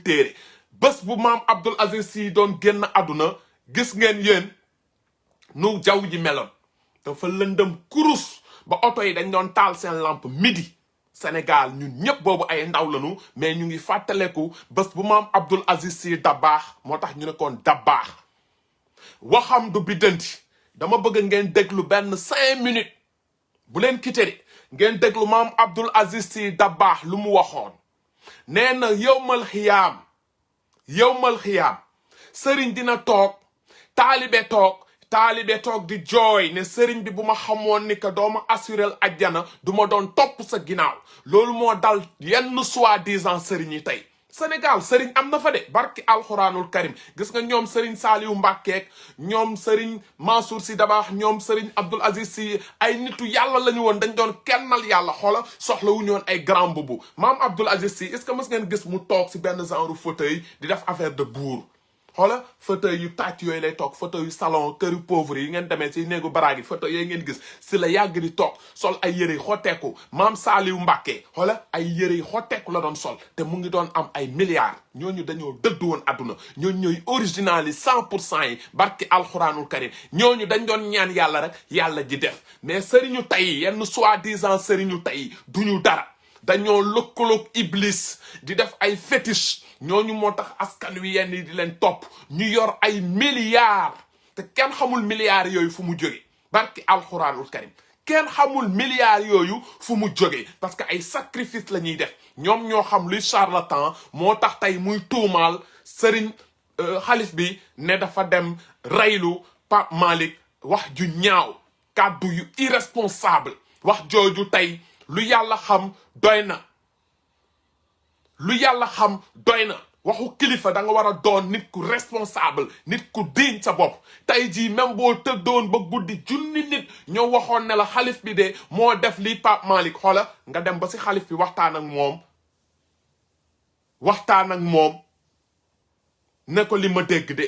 téere bés bu maam Abdoul Aziz Sy doon génn àdduna gis ngeen yéen nu jaww ji meloon dafa lëndëm kurus ba oto yi dañ doon taal seen lampe midi Sénégal ñun ñëpp boobu ay ndaw lañu mais ñu ngi fàttaleku bés bu maam Abdoul Aziz Sy Dabakh moo tax ñu ne koon Dabakh waxam du biddanti dama bëgg ngeen déglu benn 5 minutes bu leen quitté ngeen déglu maam Abdoul Aziz Sy Dabakh lu mu waxoon nee na yowmal xiyaam sëriñ dina toog taalibe toog di jooy ne sëriñ bi bu ma xamoon ni que dooma assurel ajjana du ma doon topp sa ginnaaw loolu moo dal yenn soi-disant sëriñ yi tey Sénégal sëriñ am na fa de barki alxuraanul karim gis nga ñoom sëriñ Saliou Mbackeek ñoom sëriñ Mansour Sy Dabakh ñoom sëriñ Abdoul Aziz Sy ay nitu yàlla la ñu woon dañ doon kennal yàlla xoola soxla wu ñoon ay grand boubou maam Abdoul Aziz Sy est-ce que mës ngeen gis mu toog si benn genre fauteuil di def affaire de bour xoola fauteuil yu tàcc yooyu lay toog fauteuil yu salon këru pauvre yi ngeen demee si néegu baraag yi fauteuil yooyu ngeen gis si la yàgg di toog sol ay yëre yi xotteeku maam Saliou Mbacké xoola ay yëre yi xotteeku la doon sol te mu ngi doon am ay milliards ñooñu dañoo dëddu woon adduna ñooñu ñooy original yi 100% yi barki alxuraanul karim ñooñu dañ doon ñaan yàlla rek yàlla ji def mais sëriñu tey yenn soi-disant sëriñu tey duñu dara dañoo lëkkaloog iblis di def ay fétiche ñooñu moo tax askan wi yenn yi di leen topp ñu yor ay milliards te kenn xamul milliards yooyu fu mu jóge barki alxuraanul karim kenn xamul milliards yooyu fu mu jóge parce que ay sacrifice la ñuy def ñoom ñoo xam luy charlatan moo tax tey muy tuumaal sëriñ xalif bi ne dafa dem reylu Pape Malick wax ju ñaaw kàddu yu irresponsable wax jooju tey lu yàlla xam doy na waxu kilifa da nga war a doon nit ku responsable nit ku diñ sa bopp tey jii même boo tëddoon ba guddi junni nit ñoo waxoon ne la xalif bi de moo def lii Pape Malick xoola nga dem ba si xalif bi waxtaan ak moom ne ko li ma dégg de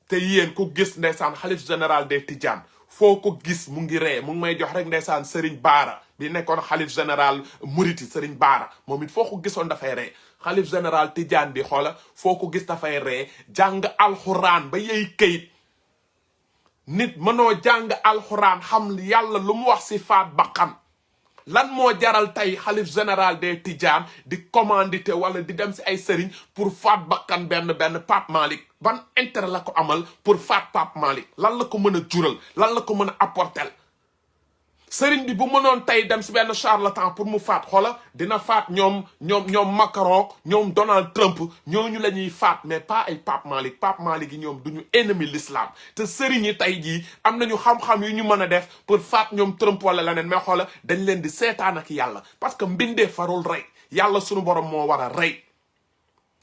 te yéen ku gis ndeysaan xalif général des Tidianes foo ko gis mu ngi ree mu ngi may jox rek ndeysaan Serigne Bara bi nekkoon xalif général Mouriti Serigne Bara moom it foo ko gisoon dafay ree xalif général Tidiane bi xoola foo ko gis dafay ree jàng alxuraan ba yey kayit nit mënoo jàng alxuraan xam yàlla lu mu wax si faat bakkan lan moo jaral tey xalif général des Tidiane di commandité wala di dem si ay sëriñ pour faat bakkan benn Pape Malick ban intérêt la ko amal pour faat Pape Malick lan la ko mën a jural lan la ko mën a apporter sëriñ bi bu mënoon tey dem si benn charlatan pour mu faat xoola dina faat ñoom Macron ñoom Donald Trump ñooñu la ñuy faat mais pas ay Pape Malick yi ñoom duñu ennemi l'islam te sëriñ yi tey jii am nañu xam-xam yu ñu mën a def pour faat ñoom Trump wala leneen mais xoola dañ leen di seetaan ak yàlla parce que mbindee farul rey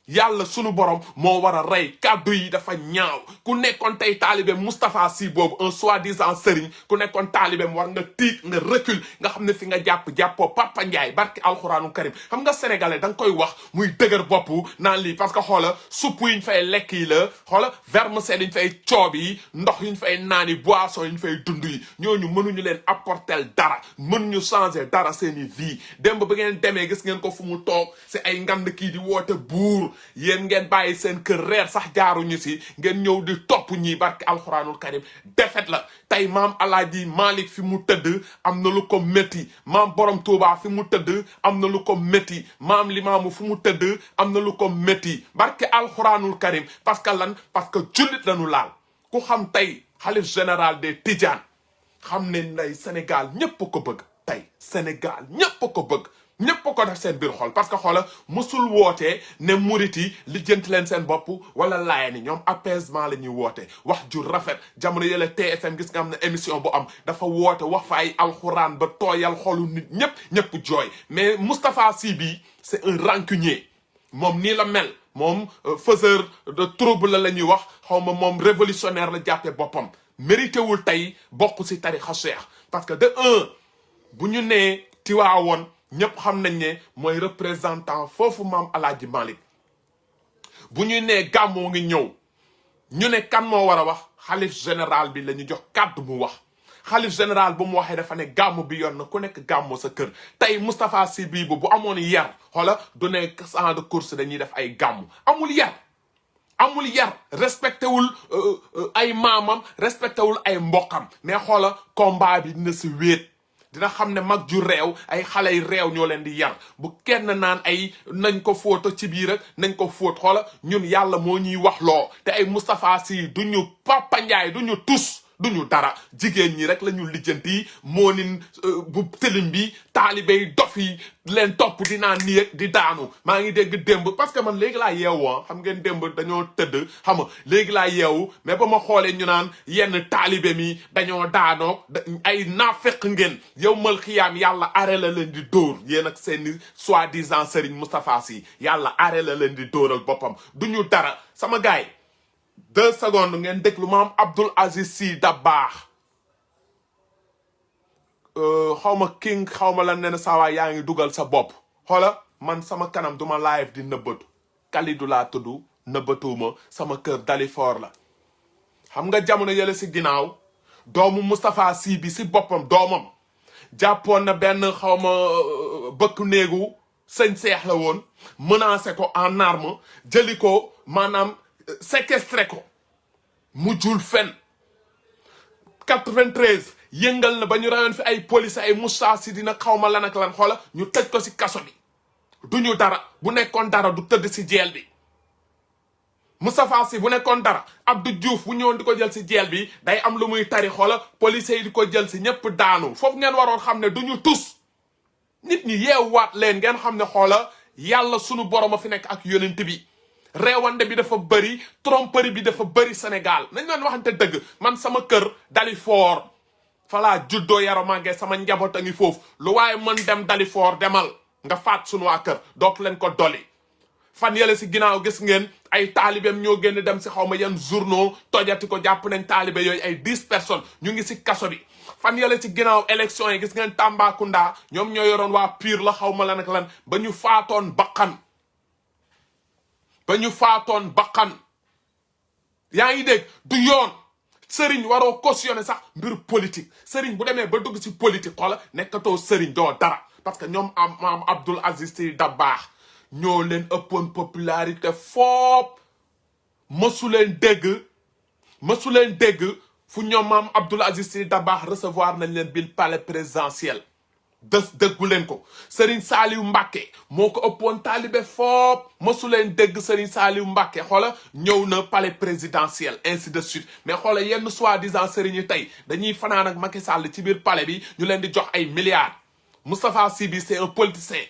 yàlla sunu borom moo war a rey kàddu yi dafa ñaaw ku nekkoon tey taalibe Moustapha Sy boobu un soi-disant sëriñ ku nekkoon taalibeem war nga tiit nga recul nga xam ne fi nga jàppoo Papa Ndiaye barki alxuraanu karim xam nga sénégalais da nga koy wax muy dëgër bopp naan lii parce que xoola supp yi ñu fay lekk yi la xoola vermicelle yi ñu fay coob yi ndox yi ñu fay naan yi boisson yi ñu fay dund yi ñooñu mënuñu leen apporter dara mënuñu changer dara seeni vie démb ba ngeen demee gis ngeen ko fu mu toog si ay ngand kii di woote buur yéen ngeen bàyyi seen kër reer sax jaaruñu si ngeen ñëw di topp ñi barki alxuraanul karim defet la tey maam Alaaji Malick fi mu tëdd am na lu ko métti maam Borom Touba fi mu tëdd am na lu ko métti maam Limaamu fi mu tëdd am na lu ko métti barki alxuraanul karim parce que jullit lañu laal ku xam tey xalif général des Tidianes xam ne nday Sénégal ñépp ko bëgg tey Sénégal ñépp ko bëgg ñépp ko def seen biir xol parce que xoola musul wootee ne murit yi lijjanti leen seen bopp wala laaya ni ñoom apaisement la ñuy woote wax ju rafet jamono yële TFM gis nga am na émission bu am dafa woote wax fa ay alxuraan ba tooyal xolu nit ñépp jooy mais Moustapha Sy bi c'est un rancunier moom nii la mel moom faiseur de trouble la ñuy wax xaw ma moom révolutionnaire la jàppee boppam mérité wul tey bokk si tarixa cheikh parce que de un bu ñu nee Tiwaawoon ñëpp xam nañ ne mooy représentant foofu maam Alaaji Malick bu ñu nee gàmmoo ngi ñëw ñu ne kan moo war a wax xalif général bi la ñu jox kàddu mu wax xalif général bu mu waxee dafa ne gàmmu bi yoon na ku nekk gàmmu sa kër tey Moustapha Sy bii bu amoon yar xoola du nekk champ de course dañuy def ay gàmmu amul yar respecté wul ay maamam respecté wul ay mbokkam mais xoola combat bi dina si wéet dina xam ne mag ju réew ay xale yu réew ñoo leen di yar bu kenn naan ay nañ ko fóota ci biir ak nañ ko fóot xoola ñun yàlla moo ñuy wax loo te ay Moustapha Sy duñu Papa Ndiaye duñu tus duñu dara jigéen ñi rek la ñu lijjanti moo nin bu tëlim bi taalibey dof yi leen topp di naan nii ak di daanu maa ngi dégg démb parce que man léegi laa yeewu xam ngeen démb dañoo tëdd xam nga léegi laa yeewu mais ba ma xoolee ñu naan yenn taalibe mi dañoo daanoog ay naafeq ngeen yow mal xiyaam yàlla are la leen di dóor yéen ak seeni soi-disant Serigne Moustapha Sy yàlla are la leen di dóoral boppam duñu dara sama gaay 2 secondes ngeen déglu maam Abdoul Aziz Sy Dabakh xawma king xawma lan ne saawaay yaa ngi dugal sa bopp xoola man sama kanam duma live di nëbbatu Kalidou laa tudd nëbbatuuma sama kër Dalifort la xam nga jamono yële si ginnaaw doomu Moustapha Sy bi si boppam doomam jàppoon na benn xawma bëkk néegu sëñ Seex la woon menacé ko en arme jëli ko maanaam séquestré ko mujjul fen 93 yëngal na ba ñu rayoon fi ay police ay Moussa Sy dina xawma lan ak lan xoola ñu tëj ko si kaso bi duñu dara bu nekkoon dara du tëdd si jeel bi Moustapha Sy bu nekkoon dara Abdou Diouf bu ñëwoon di ko jël si jeel bi day am lu muy tari xoola police yi di ko jël si ñëpp daanu foofu ngeen waroon xam ne duñu tus nit ñi yeewaat leen ngeen xam ne xoola yàlla sunu borom a fi nekk ak yonent bi réewande bi dafa bëri tromperie bi dafa bëri Sénégal nañ leen waxante dëgg man sama kër Dalifort falaa juddoo yaro màggee sama njaboot a ngi foofu lu waaye mën dem Dalifort demal nga faat sunu waa kër dootu leen ko doli fan yële si ginnaaw gis ngeen ay taalibeem ñoo génn dem si xaw ma yan journaux tojati ko jàpp nañ taalibe yooyu ay 10 personnes ñu ngi si kaso bi fan yële si ginnaaw élection yi gis ngeen Tambacounda ñoom ñoo yoroon waa Pire la xaw ma lan ak lan ba ñu faatoon bakkan yaa ngi dégg du yoon sëriñ waroo cautionné sax mbir politique sëriñ bu demee ba dugg si politique xoola nekkatoo sëriñ doo dara parce que ñoom maam Abdoul Aziz Sy Dabakh ñoo leen ëppoon popularité foop mësu leen dégg fu ñoom maam Abdoul Aziz Sy Dabakh recevoir nañ leen bil palais présidentiel dëggu leen ko Serigne Saliou Mbacké moo ko ëppoon taalibe foop mësu leen dégg Serigne Saliou Mbacké xoola ñëw na palais présidentiel ainsi de suite mais xoola yenn soi-disant Serigne yi tey dañuy fanaan ak Macky Sall ci biir palais bi ñu leen di jox ay milliards Moustapha Sy bi c'est un politicien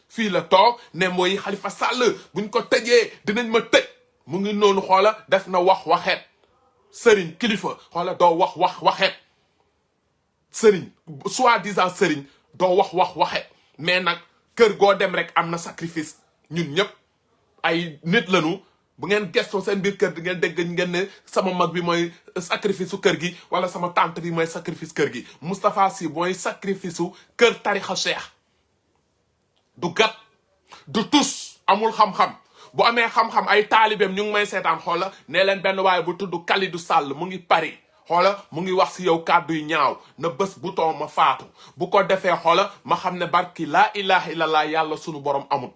fii la toog ne mooy Khalifa Sall buñ ko tëjee dinañ ma tëj mu ngi noonu xoola def na waxeet Serigne kilifa xoola doo waxeet Serigne soi-disant Serigne doo waxeet mais nag kër goo dem rek am na sacrifice ñun ñëpp ay nit lañu bu ngeen gestoo seen biir kër di ngeen dégg ngeen ne sama mag bi mooy sacrifice su kër gi wala sama tante bi mooy sacrifice kër gi Moustapha Sy mooy sacrifice su kër tarixa cheikh du gat du tus amul xam-xam bu amee xam-xam ay taalibeem ñu ngi may seetaan xoola nee leen benn waaye bu tudd Kalidou Sall mu ngi Paris xoola mu ngi wax si yow kàddu yu ñaaw na bés bouton ma faatu bu ko defee xoola ma xam ne barki laa ilaha illallah yàlla sunu borom amul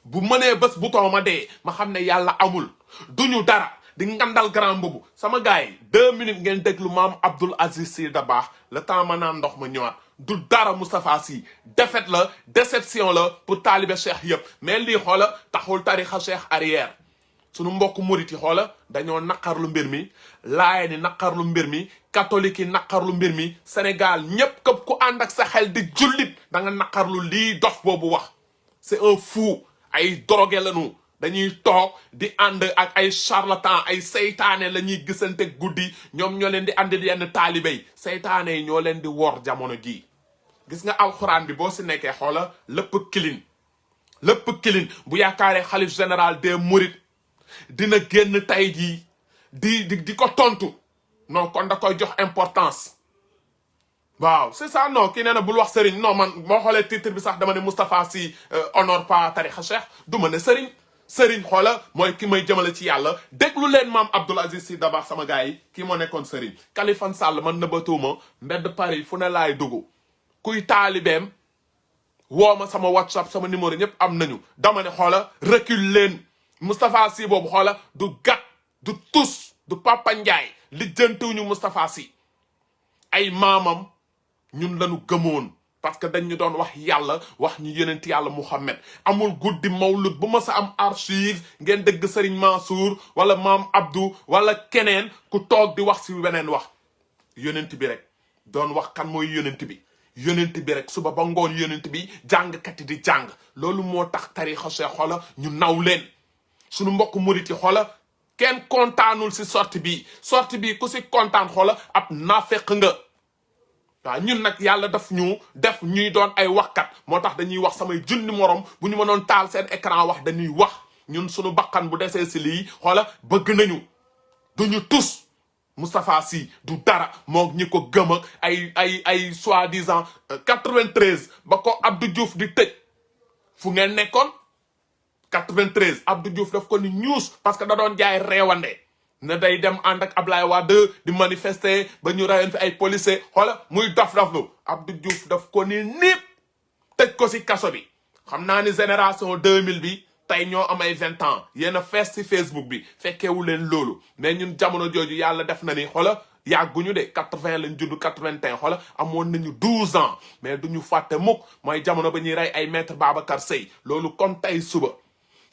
bu mënee bés bouton ma dee ma xam ne yàlla amul duñu dara di ngandal grand mbubu sama gars yi 2 minutes ngeen déglu maam Abdoul Aziz Sy Dabakh le temps ma naan ndox ma ñëwaat du dara Moustapha Sy défaite la déception la pour taalibe cheikh yëpp mais lii xoola taxul tarixa cheikh arrière sunu mbokk murit yi xoola dañoo naqarlu mbir mi laay ni naqarlu mbir mi catholique yi naqarlu mbir mi Sénégal ñépp képp ku ànd ak sa xel di jullit da nga naqarlu lii dof boobu wax c'est un fou ay drogué lañu dañuy toog di ànd ak ay charlatan ay seytaane la ñuy gisante guddi ñoom ñoo leen di àndil yenn taalibe yi seytaane yi ñoo leen di wor jamono jii gis nga alxuraan bi boo si nekkee xoola lépp kilin bu yaakaaree xalif général des mourides dina génn tay jii di ko tontu non kon da koy jox importance waaw c'est ça non kii nee na bul wax Serigne non man moo xoolee titre bi sax dama ne Moustapha Sy honore pas tarixa cheikh du ma ne Serigne sëriñ xoola mooy ki may jëmale ci yàlla déglu leen maam Abdoul Aziz Sy Dabakh sama gars yi kii moo nekkoon sëriñ Kaliphone Sall man nëbbatuuma mbedd Paris fu ne laay dugg kuy taalibeem woo ma sama WhatsApp sama numéro ñëpp am nañu dama ne xoola recule leen Moustapha Sy boobu xoola du gat du tus du Papa Ndiaye lijjantiwuñu Moustapha Sy ay maamam ñun lañu gëmoon parce que dañ ñu doon wax yàlla wax ñu yonent yàlla Muhammad amul guddi mawlud bu ma sa am archive ngeen dégg Serigne Mansour wala maam Abdou wala keneen ku toog di wax si weneen wax yonent bi rek doon wax kan mooy yonent bi rek suba ba ngoon yonent bi jàngkat yi di jàng loolu moo tax tarixa Cheikh xoola ñu naw leen suñu mbokk murit yi xoola kenn kontaanul si sortie bi ku si kontaan xoola ab naafeq nga waaw ñun nag yàlla daf ñu def ñuy doon ay waxkat moo tax dañuy wax samay junni morom bu ñu mënoon taal seen écran wax dañuy wax ñun suñu bakkan bu desee si lii xoola bëgg nañu duñu tus Moustapha Sy du dara moo ñi ko gëm ak ay soi-disant 93 ba ko Abdou Diouf di tëj fu ngeen nekkoon 93 Abdou Diouf daf ko ni news parce que da doon jaay reewande ne day dem ànd ak Ablaye Wade di manifester ba ñu rayoon fi ay policiers xoola muy dof-doflu Abdou Diouf daf ko ni niip tëj ko si kaso bi xam naa ni génération 2000 bi tey ñoo am ay 20 ans yéen a fees si Facebook bi fekkeewu leen loolu mais ñun jamono jooju yàlla def na ni xoola yàgguñu de 80 lañ judd 81 xoola amoon nañu 12 ans mais duñu fàtte mukk mooy jamono ba ñuy rey ay maître Babacar Seye loolu comme tey suba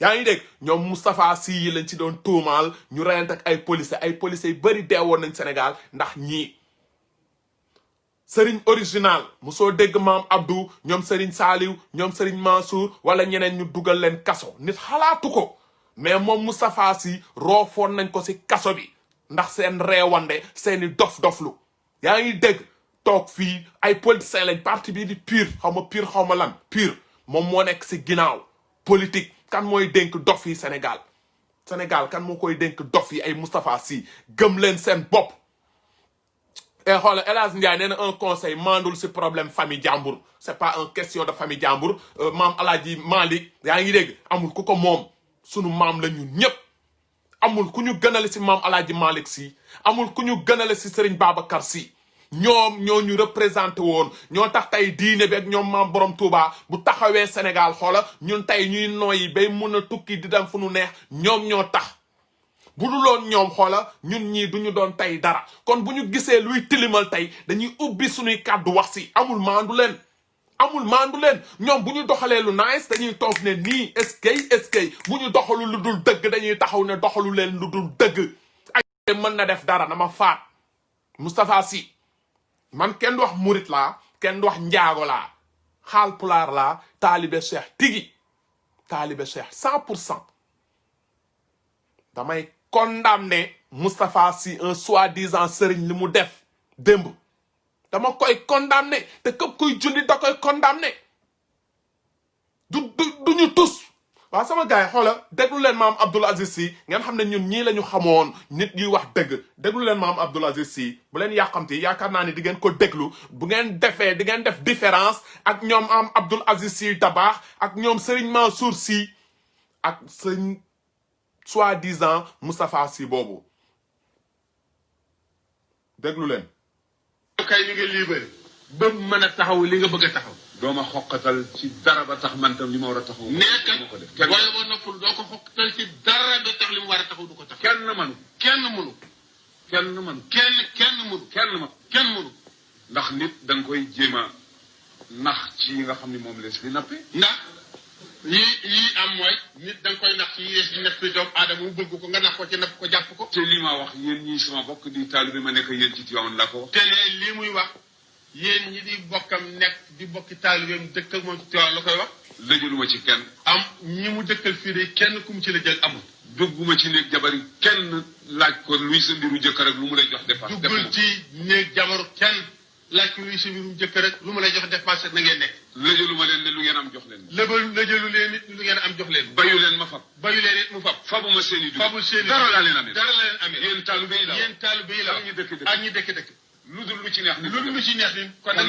yaa ngi dégg ñoom Moustapha Sy yi lañ ci doon tuumaal ñu reyante ak ay policiers yu bëri deewoon nañ Sénégal ndax ñii Serigne original mosoo dégg maam Abdou ñoom Serigne Saliou ñoom Serigne Mansour wala ñeneen ñu dugal leen kaso nit xalaatu ko mais moom Moustapha Sy roofoon nañ ko si kaso bi ndax seen reewande seeni dof-doflu yaa ngi dégg toog fii ay politiciens lañ parti bii di PUR xaw ma lan PUR moom moo nekk si ginnaaw politique kan mooy dénk dof yi Sénégal kan moo koy dénk dof yi ay Moustapha Sy gëm leen seen bopp et xoolal El Hadj Ndiaye nee na un conseil mandul si problème famille jàmbur c'est pas une question de famille jàmbur maam Alaaji Malick yaa ngi dégg amul ku ko moom sunu maam la ñun ñëpp amul ku ñu gënale si maam Alaaji Malick Sy amul ku ñu gënale si Serigne Babacar Sy ñoom ñoo ñu représenté woon ñoo tax tey diine bi ak ñoom maam borom Touba bu taxawee Sénégal xoola ñun tey ñuy noyyi bay mun a tukki di dem fu nu neex ñoom ñoo tax bu dul loon ñoom xoola ñun ñii duñu doon tey dara kon bu ñu gisee luy tilimal tey dañuy ubbi suñuy kàddu wax si amul maandu leen ñoom bu ñu doxalee lu nice dañuy toog ne nii est-ce que bu ñu doxalu lu dul dëgg dañuy taxaw ne doxalu leen lu dul dëgg ay mën na def dara na ma faat Moustapha Sy man kenn du wax murit laa kenn du wax njaago laa Haalpulaar laa taalibe Cheikh tigi taalibe Cheikh 100% damay condamné Moustapha Sy un soi-disant sëriñ li mu def démb dama koy condamné te képp kuy julli da koy condamné du ñu tus waaw sama gars yi xoola déglu leen maam Abdoul Aziz Sy ngeen xam ne ñun ñii la ñu xamoon nit ñuy wax dëgg déglu leen maam Abdoul Aziz Sy bu leen yàqamti yaakaar naa ni di ngeen ko déglu bu ngeen defee di ngeen def différence ak ñoom am Abdoul Aziz Sy Dabakh ak ñoom Serigne Mansour Sy ak sëñ soi-disant Moustapha Sy boobu déglu leen kay ñu ngi libéré ba mën a taxaw li nga bëgg a taxaw dooma xoqatal ci dara ba tax man tam li ma war a taxaw nekkat waaye boo noppul doo ko xoqatal ci dara ba tax li mu war a taxaw du ko tax kenn mënu ndax nit da nga koy jéem a nax ci yi nga xam ni moom lees di nappe ndax yii am mooy nit da nga koy nax ci yi lees di nappe doomu aadama mu bëgg ko nga nax ko ci napp ko jàpp ko te li ma wax yéen ñii sama bokk di taalibe ma nekk yéen ci Tiwaawan la ko te lii muy wax yéen ñi di bokkam nekk di bokki taalibeem dëkk ak moom ci Tiwaawan la koy wax lëjaluma ci kenn am ñi mu dëkkal fii de kenn ku mu ci la jël amul dugguma ci néeg jabari kenn laaj ko luy sa mbiru jëkkër rek lu mu lay jox dépense duggul ci néeg jabaru kenn laaj ko luy sa mbiru jëkkër rek lu mu lay jox dépense na ngeen nekk lëjaluma leen ne lu ngeen am jox leen lëjalu leen it lu ngeen am jox leen bayu leen ma fab bayu leen it mu fab fabuma seen i fabul seen i dara laa leen amee dara la leen amee yéen taalibe yi la ak ñi dëkk lu dul lu ci neex ni lu ci neex ni kon nag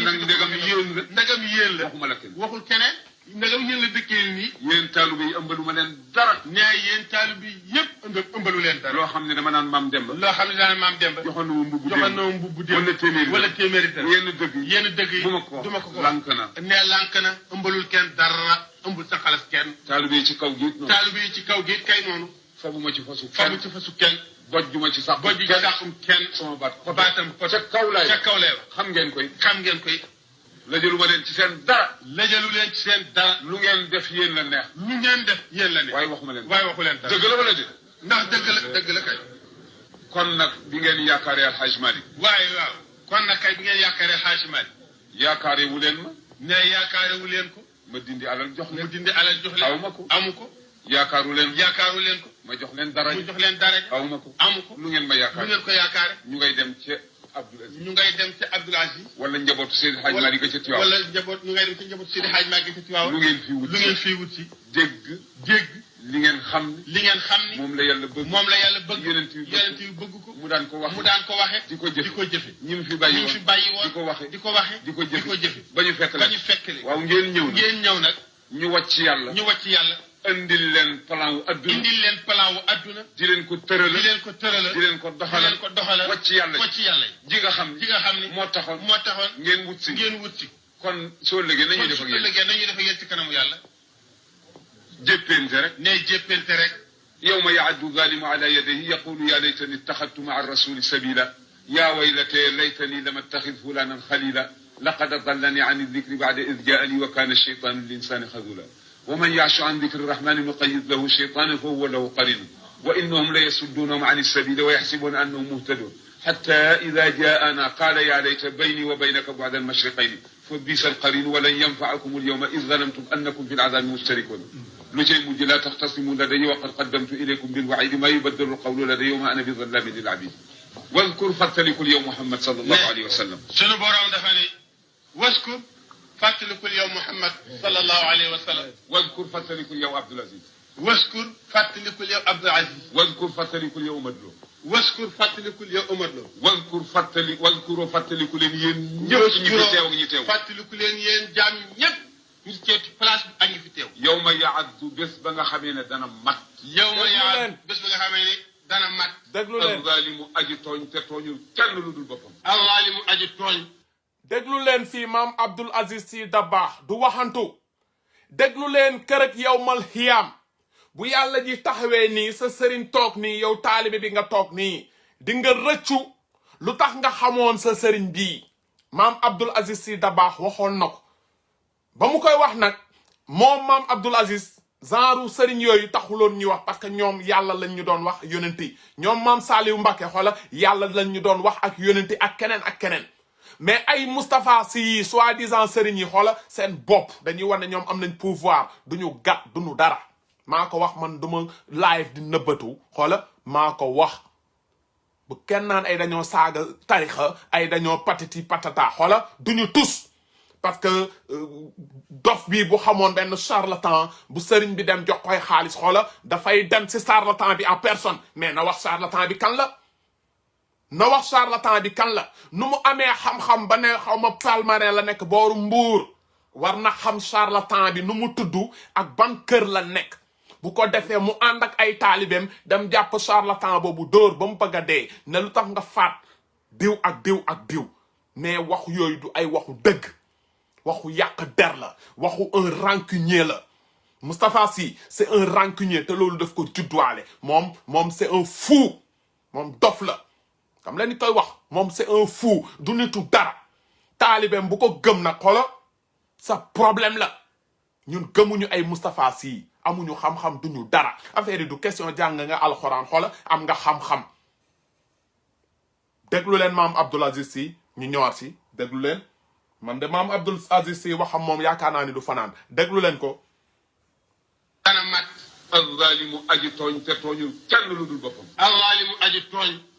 ndegam yéen la waxuma la kenn waxul keneen ndagam ñeen la dëkkee nii yéen taalibe yi ëmbalu ma leen dara ne yéen taalibe yi yëpp ëmbalu leen dara loo xam ne dama naan maam Demba loo xam ne daan maam Demba joxoon na ma mbubu démb wala téeméeri dara yenn dëgg yi du ma ko lànk na ne lànk na ëmbalul kenn dara ëmbul sa xalas kenn taalibe yi ci kaw gi taalibe yi ci kaw gi kay noonu fabuma ci fasu kenn bojjuma ci sax bojju ci saxum kenn sama baatam ca kaw lay xam ngeen koy lajalu ma leen ci seen dara lajalu leen ci seen dara lu ngeen def yéen la neex waaye waxuma leen waxu leen dara dëgg la wala déet ndax dëgg la kay kon nag bi ngeen yaakaaree Al Hadj Malick waaw kon nag kay bi ngeen yaakaaree Al Hadj Malick yaakaare wu leen ma ne yaakaare wu leen ko ma dindi alal jox leen awma ko amu ko yaakaaru leen ko ma jox leen dara awma ko amu ko lu ngeen ma yaakaare ñu ngay dem ci Abdoul Aziz wala njabootu Seydi Hadj Malick ca Tiwaawan ñu ngay dem ci njabootu Seydi Hadj Malick ca Tiwaawan lu ngeen fii wut si dégg li ngeen xam ni moom la yàlla bëgg yonent yi bëgg ko mu daan ko waxe di ko jëfe ñi mu fi bàyyi woon di ko waxe di ko jëfe ba ñu fekk le waaw ngeen ñëw nag ñu wàcc yàlla indil leen plan wu adduna di leen ko tërala di leen ko doxala wàcc yàlla ji nga xam ni moo taxoon ngeen wut si kon soo lëgee nañuy def ak yéen ci kanamu yàlla jéppente rek yawma ya'addu zalimu ala yadayhi yaqulu ya laytani ittakhadtu ma'a ar-rasuli sabila ya waylata laytani lam attakhidh fulanan khalila laqad adallani 'an adh-dhikri ba'da idh ja'ani wa kana ash-shaytanu lil-insani khadula ومن يعش عن ذكر الرحمن نقيض له شيطانا فهو له قرين وإنهم ليصدونهم عن السبيل ويحسبون أنهم مهتدون حتى إذا جاءنا قال يا ليت بيني وبينك بعد المشرقين فبئس القرين ولن ينفعكم اليوم إذ ظلمتم أنكم في العذاب مشتركون لجي مجي لا تختصموا لدي وقد قدمت إليكم بالوعيد ما يبدل القول لدي وما أنا بظلام للعبيد واذكر فاتلكوا اليوم محمد صلى الله عليه وسلم شنو بورام دفني واذكر fàttalikul yow Muhammad sallallahu alayhi wa sallam. wadkur fàttalikul yow Abdoul Aziz. waskur fàttalikul yow Abdoul Aziz. wadkur fàttalikul yow Omar Lo. waskur fàttalikul yow Omar Lo. wadkuroo fàttaliku leen yéen ñëpp ñi fi teew ñi teew. fàttaliku leen yéen jaam ñëpp ñu teew ci place bi ak ñi fi teew. yow ma yaaddu bés ba nga xamee ne dana mat. yow ma yaaddu bés ba nga xamee ne dana mat. déglu leen al-zaalimu aji tooñ te tooñul kenn lu dul boppam. al-zaalimu aji tooñ. déglu leen fii maam Abdoul Aziz Sy Dabakh du waxantu déglu leen kërëg yawmal xiyaam bu yàlla ji taxawee nii sa sëriñ toog nii yow taalibe bi nga toog nii di nga rëccu lu tax nga xamoon sa sëriñ bii maam Abdoul Aziz Sy Dabakh waxoon na ko ba mu koy wax nag moom maam Abdoul Aziz genre sëriñ yooyu taxuloon ñuy wax parce que ñoom yàlla lañ ñu doon wax yonenti ñoom maam Saliou Mbacké xoola yàlla lañ ñu doon wax ak yonenti ak keneen mais ay Moustapha Sy yi soi-disant sëriñ yi xoola seen bopp dañuy wane ñoom am nañ pouvoir duñu gat duñu dara maa ko wax man duma live di nëbbatu xoola maa ko wax bu kenn naan ay dañoo saaga tarixa ay dañoo patati patata xoola duñu tus parce que dof bi bu xamoon benn charlatan bu sëriñ bi dem jox koy xaalis xoola dafay dem si charlatan bi en personne mais na wax charlatan bi kan la na wax charlatan bi kan la nu mu amee xam-xam ba ne xaw ma Palmarin la nekk booru Mbuur war na xam charlatan bi nu mu tudd ak ban kër la nekk bu ko defee mu ànd ak ay taalibeem dem jàpp charlatan boobu dóor ba mu bëgg a dee ne lu tax nga faat diw ak diw ak diw mais waxu yooyu du ay waxu dëgg waxu yàq der la waxu un rancunier la Moustapha Sy c'est un rancunier te loolu daf ko judduwaale moom c'est un fou moom dof la xam la ni koy wax moom c'est un fou du nitu dara taalibeem bu ko gëm nag xolo sa problème la ñun gëmuñu ay Moustapha Sy amuñu xam-xam duñu dara affaire yi du question jàng nga alxuraan xola am nga xam-xam déglu leen maam Abdoul Aziz Sy ñu ñëwaat si déglu leen man de maam Abdoul Aziz Sy waxam moom yaakaar naa ni du fanaan déglu leen ko ana mat al-zalimu aji tooñ te tooñul kenn lu dul boppam al-zalimu aji tooñ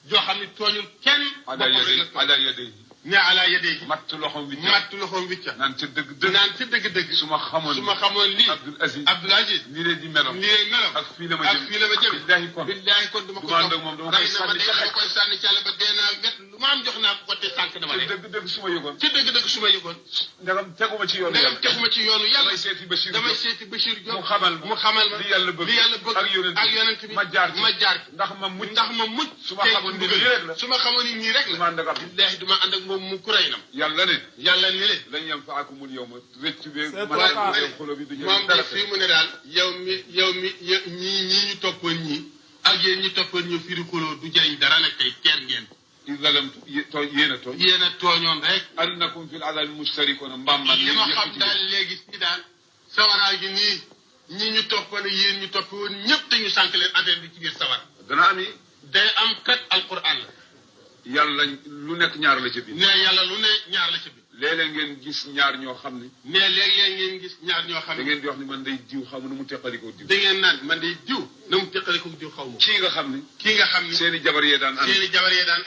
joo xam ne tooñul kenn ala yadayhi ne ala yadayhi matt loxoom wicca matt loxoom wicca naan ca dëgg naan ca dëgg-dëgg su ma xamoon lii Abdoul Aziz nii leen di meloon ak fii la ma jëm billaahi kon duma ko ànd ak moom dama koy sànni ci yàlla ba dee naa wet lu ma am jox naa ko te sànq dama ne dëgg su ma yëgoon ci dëgg su ma yëgoon ndegam teguma ci yoonu yàlla damay seeti Bachir Diop mu xamal ma li yàlla bëgg ak yonent bi ma jaar ndax ma mucc su ma xamoon ni nii rek la billaahi duma ànd ak moom mu kuray nam yàlla ne lañ yem fa akumul yow ma rëcc bi xolo bi du moom de fii mu ne daal yow mi ñii ñu toppoon ñii ak yéen ñi toppoon ñu firi xuloo du jëriñ dara nag tey teer ngeen zalamtu yéen a tooñoon rek annakum fil azab mustarikuna mbamman li ma xam daal léegi si daal sawaraa gi nii ñi ñu toppoon yéen ñu toppoon ñëpp te ñu sànq leen affaire bi ci biir sawar dana am yi day am kat alquran la yàlla lu nekk ñaar la ci biir ne yàlla lu ne ñaar la ci biir léeg-léeg ngeen gis ñaar ñoo xam ne ne léeg-léeg ngeen gis ñaar ñoo xam ne da ngeen di wax ni man day diw xaw ma nu mu teqalikoo diw da ngeen naan man day diw na mu teqalikoo diw xaw ma kii nga xam ne seeni jabar yee daan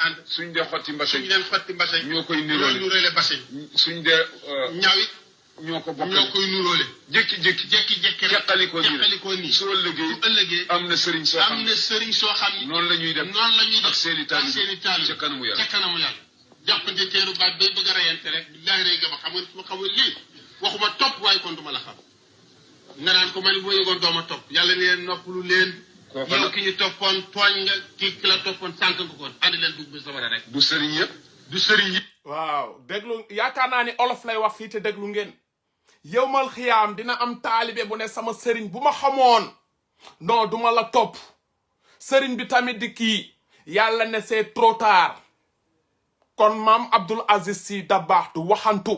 ànd suñ dee xotti mbase ñoo koy nuróole base suñ dee ñawit ñoo koy nuróole jékki-jékki rek teqalikoo nii su ëllëgee am na sëriñ soo xam ne noonu la ñuy def ak seeni taali ca kanamu yàlla jàppante teeru baat bay bëgg a rayante rek billahi rey nga ma xam nga su ma xamul lii waxuma topp waaye kon duma la xam nga naan ko man boo yëgoon dooma topp yàlla ne leen noppalu leen yow ki ñu toppoon tooñ nga ki la toppoon sànq nga koon andi leen dugg bi sabara rek du sëriñ yëpp waaw déglu yaakaar naa ni olof lay wax fii te déglu ngeen yowmal xiyaam dina am taalibe bu ne sama sëriñ bu ma xamoon non duma la topp sëriñ bi tamit di kii yàlla ne c'est trop tard kon maam Abdoul Aziz Sy Dabakh du waxantu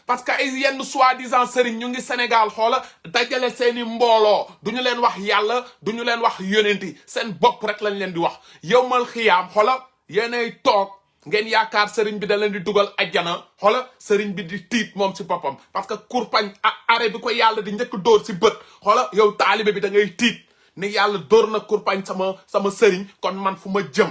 parce que ay yenn soi-disant sëriñ ñu ngi Sénégal xoola dajale seeni mbooloo duñu leen wax yàlla duñu leen wax yonenti seen bopp rek lañ leen di wax yowmal xiyaam xoola yéenay toog ngeen yaakaar sëriñ bi da leen di dugal ajjana xoola sëriñ bi di tiit moom si boppam parce que kurpañ are bi ko yàlla di njëkk dóor si bët xoola yow taalibe bi da ngay tiit ni yàlla dóor na kurpañ sama sëriñ kon man fu ma jëm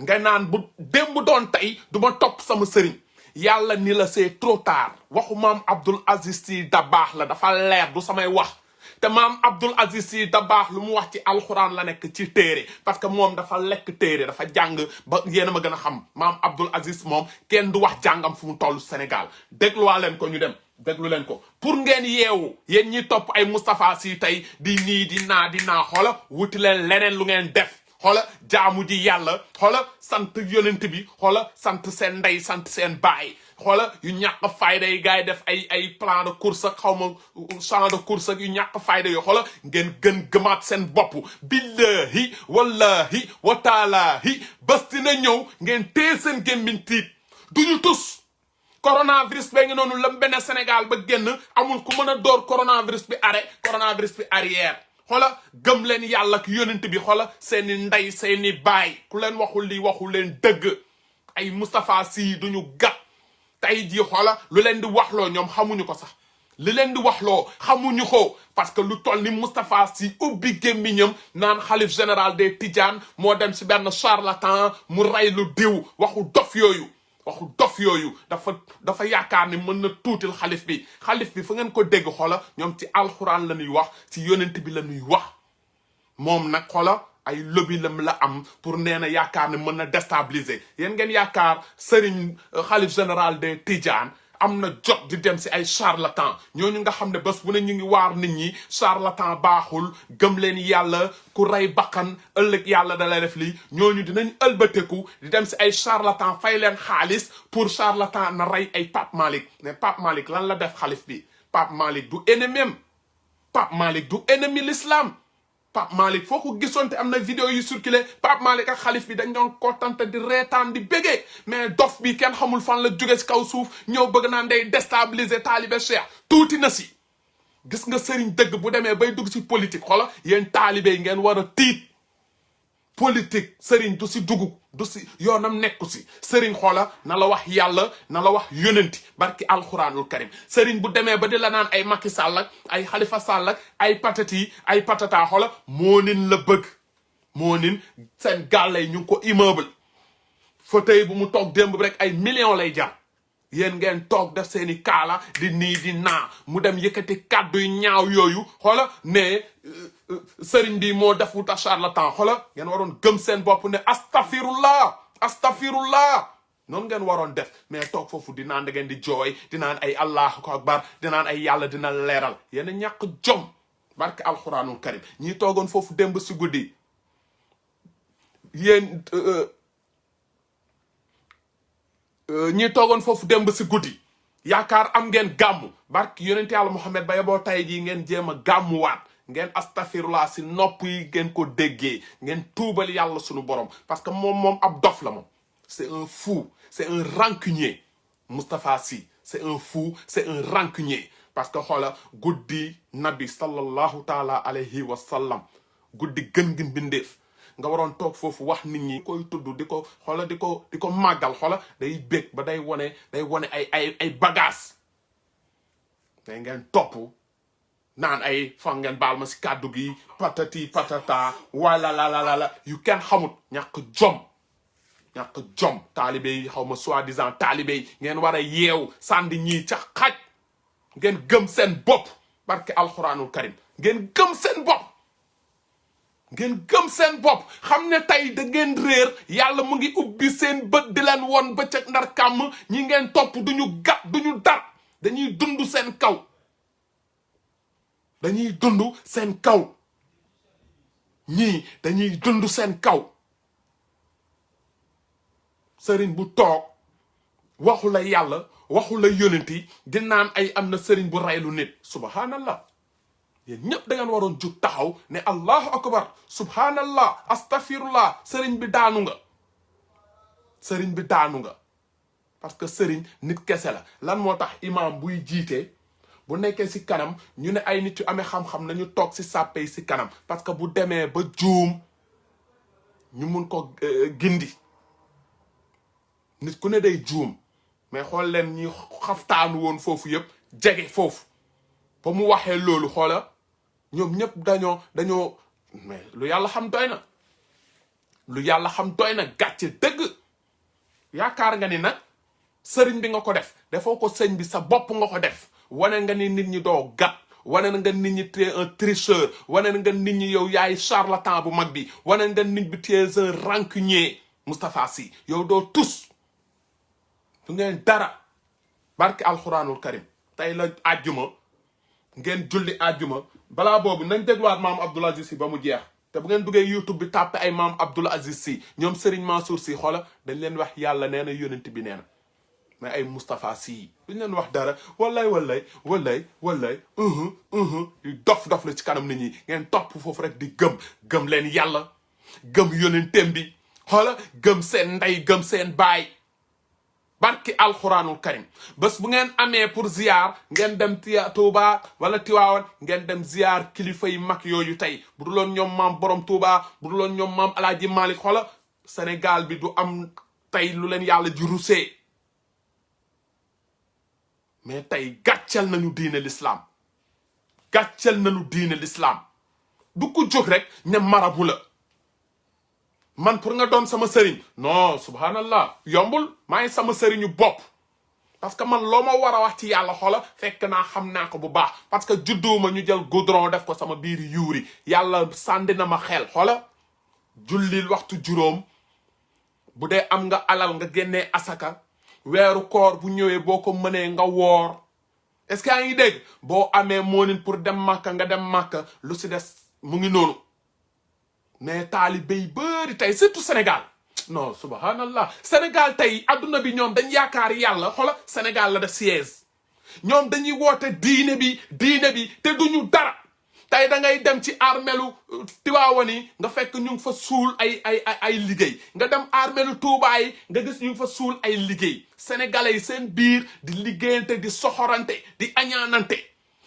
nga naan bu démb doon tey du ma topp sama sëriñ yàlla ni la c'est trop tard waxu maam Abdoul Aziz Sy Dabakh la dafa leer du samay wax te maam Abdoul Aziz Sy Dabakh lu mu wax ci alxuraan la nekk ci téere parce que moom dafa lekk téere dafa jàng ba yéen a ma gën a xam maam Abdoul Aziz moom kenn du wax jàngam fu mu toll Sénégal dégluwaa leen ko ñu dem déglu leen ko pour ngeen yeewu yéen ñi topp ay Moustapha Sy tey di nii di naa xoola wuti leen leneen lu ngeen def xoola jaamu ji yàlla xoola sant yonent bi xoola sant seen ndey sant seen baay xoola yu ñàkk fayda yi gars yi def ay plan de course ak xaw ma champ de course ak yu ñàkk fayda yoo xoola ngeen gëmaat seen bopp billahi wallahi wataalaahi bés dina ñëw ngeen téye seen gémmiñ tiit duñu tus coronavirus ba ngi noonu lëm benn Sénégal ba génn amul ku mën a door coronavirus bi coronavirus bi arrière xoola gëm leen yàlla ak yonent bi xoola seeni ndey seeni baay ku leen waxul li waxul leen dëgg ay Moustapha Sy duñu gat tey jii xoola lu leen di waxloo ñoom xamuñu ko sax li leen di waxloo xamuñu ko parce que lu toll ni Moustapha Sy ubbi gémmiñam naan xalif général des Tidianes moo dem si benn charlatan mu rey lu diw waxu dof yooyu dafa yaakaar ni mën na tuutil xalif bi fa ngeen ko dégg xoola ñoom ci alxuraan la ñuy wax ci yonent bi la ñuy wax moom nag xoola ay lobby la am pour nee na yaakaar ne mën na déstabiliser yéen ngeen yaakaar sëriñ xalif général des Tidianes am na jot di dem si ay charlatan ñooñu nga xam ne bés bu ne ñu ngi waar nit ñi charlatan baaxul gëm leen yàlla ku rey bakkan ëllëg yàlla da lay def lii ñooñu dinañ ëlbateku di dem si ay charlatan fay leen xaalis pour charlatan na rey ay Pape Malick mais Pape Malick lan la def xalif bi Pape Malick du ennemi Pape Malick du ennemi l'islam Pape Malick foo ko gisoon te am na vidéo yu circulé Pape Malick ak xalif bi dañ doon kontante di reetaan di bégee mais dof bi kenn xamul fan la jóge si kaw suuf ñëw bëgg naan day déstabiliser taalibe Cheikh tuuti na si gis nga sëriñ dëgg bu demee bay dugg si politique xoola yéen taalibe yi ngeen war a tiit politique sëriñ du si dugg du si yoonam nekku si sëriñ xoola na la wax yàlla na la wax yonenti barki alxuraanul karim sëriñ bu demee ba di la naan ay Macky Sall ak ay Khalifa Sall ak ay patati ay patata xoola moo nin la bëgg moo nin seen gàlle yi ñu ngi ko immeuble fauteuil bu mu toog démb rek ay millions lay jar yéen ngeen toog def seeni kaala di nii di naa mu dem yëkkati kàddu yu ñaaw yooyu xoola ne sëriñ bi moo def wuta charlatan xoola ngeen waroon gëm seen bopp ne astafirullah noonu ngeen waroon def mais toog foofu di naan da ngeen di jooy di naan ay allahu akbar di naan ay yàlla dina leeral yéen a ñàkk jom barke alquranul karim ñi toogoon foofu démb si guddi yéen ñi toogoon foofu démb si guddi yaakaar am ngeen gàmmu barke yonent yàlla Muhammad ba yeboo tay jii ngeen jéem a gàmmuwaat ngeen astafirullah si nopp yi ngeen ko déggee ngeen tuubal yàlla sunu borom parce que moom ab dof la moom c'est un fou c'est un rancunier Moustapha Sy c'est un fou c'est un rancunier parce que xoola guddi nabi sallallahu taala alayhi wa sallam guddi gën gi mbindeef nga waroon toog foofu wax nit ñi koy tudd di ko xoola di ko màggal xoola day bég ba day wone ay bagages day ngeen topp naan ay fa ngeen baal ma si kàddu gi patati patata wala la yu kenn xamut ñàkk jom taalibe yi xaw ma soi-disant taalibe yi ngeen war a yeew sànni ñii ca xaj ngeen gëm seen bopp barke alxuraanul karim ngeen gëm seen bopp xam ne tey da ngeen réer yàlla mu ngi ubbi seen bët di leen won bëccëg ndar kàmm ñi ngeen topp duñu dar dañuy dund seen kaw ñii dañuy dund seen kaw sëriñ bu toog waxu la yàlla waxu la yonent yi di naan ay am na sëriñ bu reylu nit subhanallah yéen ñëpp da ngeen waroon jug taxaw ne allahu akbar subhanallah astafirullah sëriñ bi daanu nga parce que sëriñ nit kese la lan moo tax imam buy jiite bu nekkee si kanam ñu ne ay nit yu amee xam-xam nañu toog si sàppe yi si kanam parce que bu demee ba juum ñu mun ko gindi nit ku ne day juum mais xool leen ñi xaftaanu woon foofu yëpp jege foofu ba mu waxee loolu xoola ñoom ñëpp dañoo mais lu yàlla xam doy na gàcce dëgg yaakaar nga ni nag sëriñ bi nga ko def defoo ko sëñ bi sa bopp nga ko def wane nga ni nit ñi doo gat wane nga nit ñi tu es un tricheur wane nga nit ñi yow yaay charlatan bu mag bi wane nga nit bi tu es un rancunier Moustapha Sy yow doo tus du ngeen dara barke alxuraanul karim tey la àjjuma ngeen julli àjjuma balaa boobu nañ dégluwaat maam Abdoul Aziz Sy ba mu jeex te bu ngeen duggee YouTube bi tàppe ay maam Abdoul Aziz Sy ñoom Serigne Mansour Sy xoola dañ leen wax yàlla nee na yonent bi nee na mais ay Moustapha Sy duñ leen wax dara wallaay yu dof la ci kanam nit ñi ngeen topp foofu rek di gëm leen yàlla gëm yonenteem bi xoola gëm seen ndey gëm seen baay barki alxuraanul karim bés bu ngeen amee pour ziar ngeen dem Touba wala Tiwaawan ngeen dem ziar kilifa yi mag yooyu tey bu duloon ñoom maam borom Touba bu duloon ñoom maam Alaaji Malick xoola Sénégal bi du am tey lu leen yàlla ji rusee mais tey gàccel nañu diine l'islam du ko jóg rek ne marabu la man pour nga doon sama sëriñ non subhanallah yombul maa ngi sama sëriñu bopp parce que man loo ma war a wax ci yàlla xoola fekk naa xam naa ko bu baax parce que judduuma ñu jël goudron def ko sama biir yuuri yàlla sàndi na ma xel xoola jullil waxtu juróom bu dee am nga alal nga génnee asaka weeru koor bu ñëwee boo ko mënee nga woor est-ce que yaa ngi dégg boo amee moonin pour dem màkka nga dem màkka lu si des mu ngi noonu mais taalibe yi bëri tey surtout Sénégal non subhanallah Sénégal tey adduna bi ñoom dañ yaakaar yàlla xoola Sénégal la def siège ñoom dañuy woote diine bi te duñu dara tey da ngay dem ci armelu Tiwaawan yi nga fekk ñu ngi fa suul ay liggéey nga dem armelu Tuubaa yi nga gis ñu ngi fa suul ay liggéey sénégalais yi seen biir di liggéeyante di soxorante di añaanante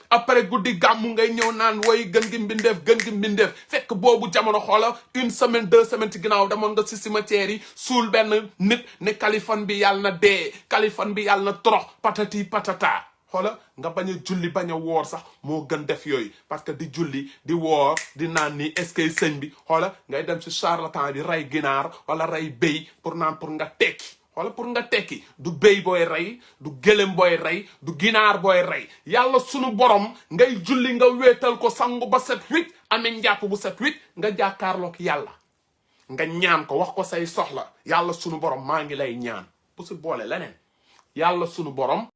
après guddi gàmmu ngay ñëw naan woy gën gi mbindeef fekk boobu jamono xoola 1 semaine 2 semaines ci ginnaaw demoon nga si cimetière yi suul benn nit ne Kaliphone bi yàlla na dee Kaliphone bi yàlla na torox patati patata xoola nga bañ a julli bañ a woor sax moo gën def yooyu parce que di julli di woor di naan ni est-ce que sëñ bi xoola ngay dem si charlatan bi rey ginaar wala rey béy pour naan pour nga tekki wala pour nga tekki du béy booy rey du gëlëm booy rey du ginaar booy rey yàlla sunu borom ngay julli nga wéetal ko sangu ba set wit amee njàpp bu set wit nga jàkkaarloog yàlla nga ñaan ko wax ko say soxla yàlla sunu borom maa ngi lay ñaan bu si boole leneen yàlla sunu borom